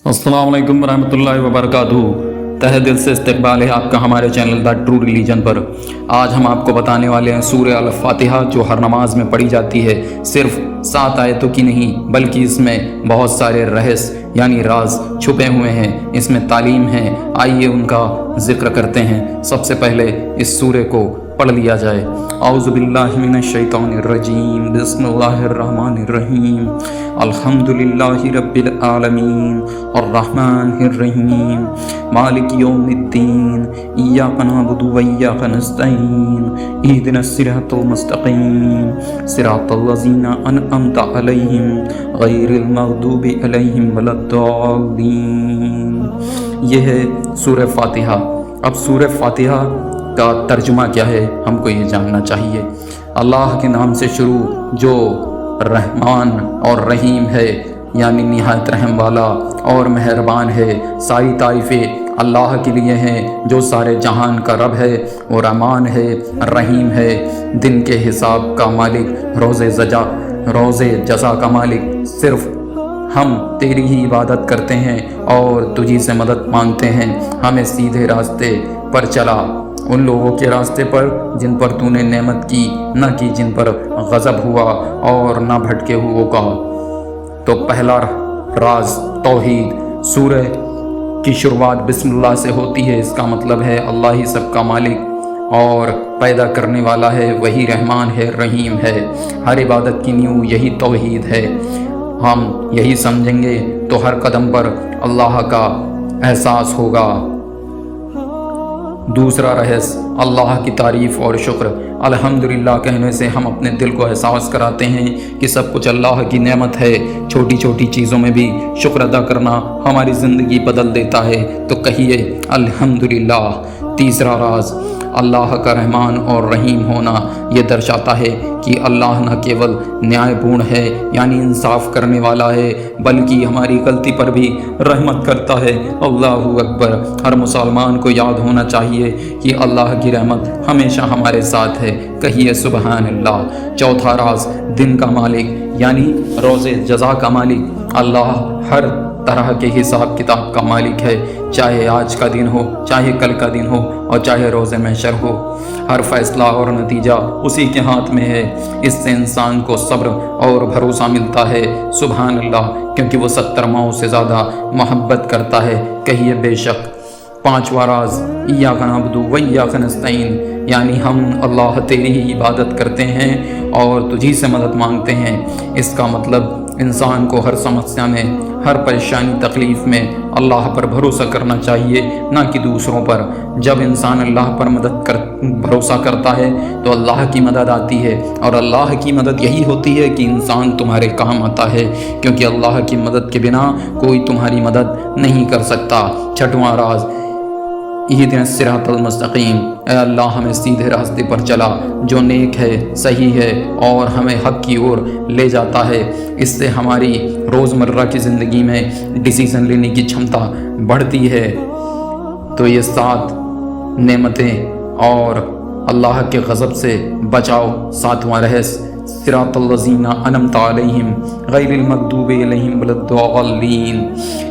अस्सलाम वालेकुम रहमतुल्लाहि व बरकातुहू। तहे दिल से इस्तकबाल है आपका हमारे चैनल द ट्रू रिलीजन पर। आज हम आपको बताने वाले हैं सूरह अल फातिहा, जो हर नमाज में पढ़ी जाती है। सिर्फ 7 आयतों की नहीं, बल्कि इसमें बहुत सारे रहस्य यानी राज छुपे हुए हैं, इसमें तालीम है। आइए उनका जिक्र करते हैं। सबसे पहले इस सूरह को पढ़ लिया जाए। औज़ु बिल्लाहि मिनश शैतानिर रजीम, बिस्मिल्लाहिर रहमानिर रहीम, अल्हम्दुलिल्लाहि रब्बिल आलमीन, अर्रहमानिर रहीम, मालिकि यौमिद्दीन, इय्याका नअबुदु व इय्याका नस्तईन, इहदिनस सिरातल मुस्तक़ीम, सिरातल लज़ीना अनअमता अलैहिम, गैरिल मग़दूबि अलैहिम वलद्दाल्लीन। ये है सूरह फातिहा। अब सूरह फातिहा का तर्जुमा क्या है, हमको ये जानना चाहिए। अल्लाह के नाम से शुरू, जो रहमान और रहीम है, यानी निहायत रहम वाला और मेहरबान है। सारी तारीफ़ें अल्लाह के लिए हैं, जो सारे जहान का रब है, वो रहमान है, रहीम है, दिन के हिसाब का मालिक, रोज़े जज़ा का मालिक। सिर्फ हम तेरी ही इबादत करते हैं और तुझी से मदद मांगते हैं। हमें सीधे रास्ते पर चला, उन लोगों के रास्ते पर जिन पर तूने नेमत की, न कि जिन पर गज़ब हुआ, और न भटके हुओं का। तो पहला राज तौहीद। सूरह की शुरुआत बिस्मिल्लाह से होती है। इसका मतलब है अल्लाह ही सबका मालिक और पैदा करने वाला है, वही रहमान है, रहीम है। हर इबादत की नींव यही तौहीद है। हम यही समझेंगे तो हर कदम पर अल्लाह का एहसास होगा। दूसरा रहस्य, अल्लाह की तारीफ़ और शुक्र। अल्हम्दुलिल्लाह कहने से हम अपने दिल को एहसास कराते हैं कि सब कुछ अल्लाह की नेमत है। छोटी छोटी चीज़ों में भी शुक्र अदा करना हमारी ज़िंदगी बदल देता है, तो कहिए अल्हम्दुलिल्लाह। तीसरा राज, अल्लाह का रहमान और रहीम होना ये दर्शाता है कि अल्लाह न केवल न्यायपूर्ण है, यानी इंसाफ करने वाला है, बल्कि हमारी गलती पर भी रहमत करता है। अल्लाहु अकबर। हर मुसलमान को याद होना चाहिए कि अल्लाह की रहमत हमेशा हमारे साथ है। कहिए सुबहान अल्लाह। चौथा राज, दिन का मालिक यानी रोज़े जज़ा का मालिक। अल्लाह हर तरह के हिसाब किताब का मालिक है, चाहे आज का दिन हो, चाहे कल का दिन हो, और चाहे रोज़े महशर हो। हर फैसला और नतीजा उसी के हाथ में है। इससे इंसान को सब्र और भरोसा मिलता है। सुभान अल्लाह, क्योंकि वो 70 माओं से ज़्यादा मोहब्बत करता है। कहिए बेशक। पांचवा राज, इय्याका नअबुदु व इय्याका नस्तईन, यानी हम अल्लाह तेरी ही इबादत करते हैं और तुझी से मदद मांगते हैं। इसका मतलब इंसान को हर समस्या में, हर परेशानी तकलीफ़ में अल्लाह पर भरोसा करना चाहिए, ना कि दूसरों पर। जब इंसान अल्लाह पर भरोसा करता है तो अल्लाह की मदद आती है, और अल्लाह की मदद यही होती है कि इंसान तुम्हारे काम आता है, क्योंकि अल्लाह की मदद के बिना कोई तुम्हारी मदद नहीं कर सकता। छठवां राज, इहदिनस सिरातल मुस्तक़ीम, ऐ अल्लाह हमें सीधे रास्ते पर चला, जो नेक है, सही है और हमें हक़ की ओर ले जाता है। इससे हमारी रोज़मर्रा की ज़िंदगी में डिसीज़न लेने की क्षमता बढ़ती है। तो ये 7 नेमतें और अल्लाह के गज़ब से बचाओ। 7वां रहस्य, सिरातल लज़ीना अनअमता अलैहिम, गैरिल मग़दूबि अलैहिम वलद्दाल्लीन।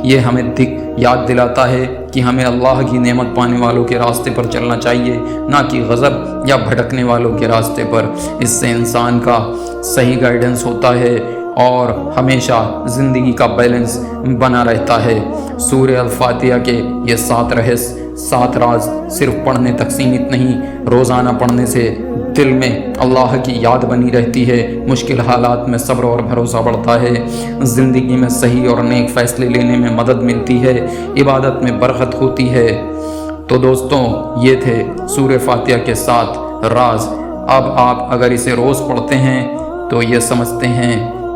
ये हमें याद दिलाता है कि हमें अल्लाह की नेमत पाने वालों के रास्ते पर चलना चाहिए, ना कि गज़ब या भटकने वालों के रास्ते पर। इससे इंसान का सही गाइडेंस होता है और हमेशा ज़िंदगी का बैलेंस बना रहता है। सूरह अल फातिहा के ये 7 रहस्य, 7 राज सिर्फ पढ़ने तक सीमित नहीं, रोज़ाना पढ़ने से दिल में अल्लाह की याद बनी रहती है। मुश्किल हालात में सब्र और भरोसा बढ़ता है। ज़िंदगी में सही और नेक फ़ैसले लेने में मदद मिलती है। इबादत में बरकत होती है। तो दोस्तों, ये थे सूरह फातिहा के 7 राज। अब आप अगर इसे रोज़ पढ़ते हैं तो ये समझते हैं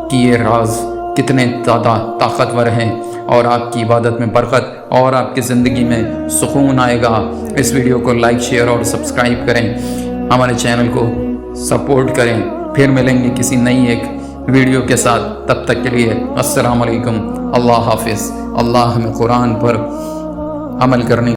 कि ये राज कितने ज़्यादा ताकतवर हैं, और आपकी इबादत में बरकत और आपकी ज़िंदगी में सुकून आएगा। इस वीडियो को लाइक, शेयर और सब्सक्राइब करें। हमारे चैनल को सपोर्ट करें। फिर मिलेंगे किसी नई एक वीडियो के साथ। तब तक के लिए अस्सलाम वालेकुम। अल्लाह हाफिज़। अल्लाह हमें कुरान पर अमल करने